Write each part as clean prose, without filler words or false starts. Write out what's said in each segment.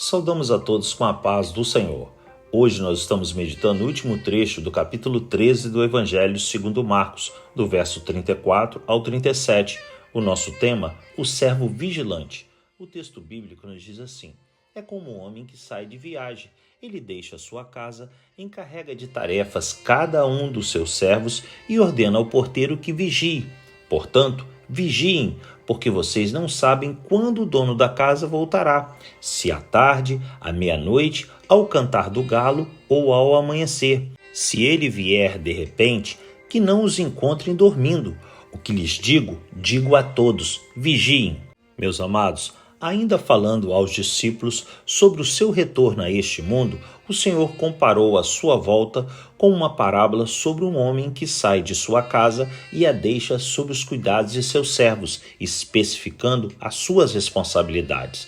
Saudamos a todos com a paz do Senhor. Hoje nós estamos meditando o último trecho do capítulo 13 do Evangelho segundo Marcos, do verso 34 ao 37. O nosso tema, o servo vigilante. O texto bíblico nos diz assim: é como um homem que sai de viagem. Ele deixa sua casa, encarrega de tarefas cada um dos seus servos e ordena ao porteiro que vigie. Portanto, vigiem, porque vocês não sabem quando o dono da casa voltará, se à tarde, à meia-noite, ao cantar do galo ou ao amanhecer. Se ele vier de repente, que não os encontrem dormindo. O que lhes digo, digo a todos: vigiem. Meus amados, ainda falando aos discípulos sobre o seu retorno a este mundo, o Senhor comparou a sua volta com uma parábola sobre um homem que sai de sua casa e a deixa sob os cuidados de seus servos, especificando as suas responsabilidades.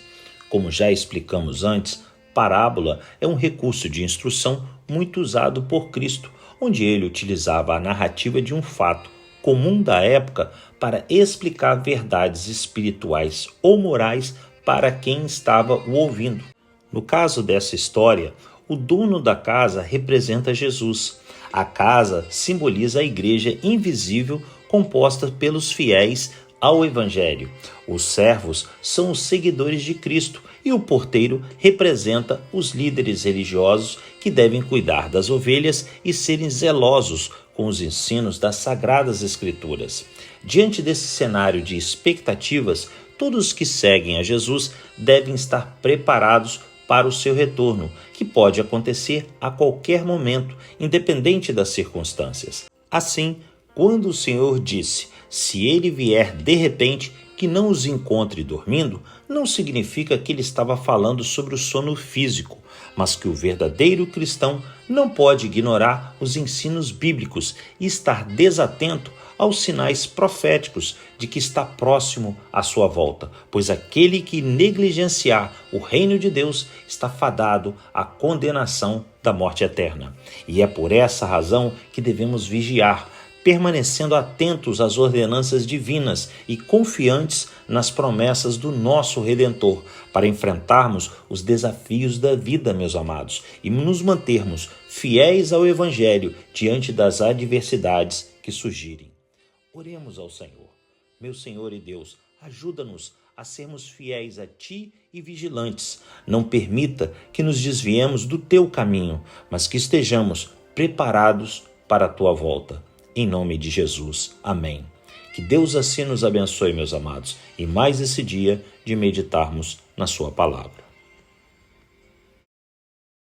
Como já explicamos antes, parábola é um recurso de instrução muito usado por Cristo, onde ele utilizava a narrativa de um fato comum da época para explicar verdades espirituais ou morais para quem estava o ouvindo. No caso dessa história, o dono da casa representa Jesus. A casa simboliza a igreja invisível composta pelos fiéis ao Evangelho. Os servos são os seguidores de Cristo e o porteiro representa os líderes religiosos que devem cuidar das ovelhas e serem zelosos com os ensinos das Sagradas Escrituras. Diante desse cenário de expectativas, todos que seguem a Jesus devem estar preparados para o seu retorno, que pode acontecer a qualquer momento, independente das circunstâncias. Assim, quando o Senhor disse: se ele vier de repente, que não os encontre dormindo, não significa que ele estava falando sobre o sono físico, mas que o verdadeiro cristão não pode ignorar os ensinos bíblicos e estar desatento aos sinais proféticos de que está próximo à sua volta, pois aquele que negligenciar o reino de Deus está fadado à condenação da morte eterna. E é por essa razão que devemos vigiar, permanecendo atentos às ordenanças divinas e confiantes nas promessas do nosso Redentor, para enfrentarmos os desafios da vida, meus amados, e nos mantermos fiéis ao Evangelho diante das adversidades que surgirem. Oremos ao Senhor. Meu Senhor e Deus, ajuda-nos a sermos fiéis a Ti e vigilantes. Não permita que nos desviemos do Teu caminho, mas que estejamos preparados para a Tua volta. Em nome de Jesus. Amém. Que Deus assim nos abençoe, meus amados, e mais esse dia de meditarmos na Sua palavra.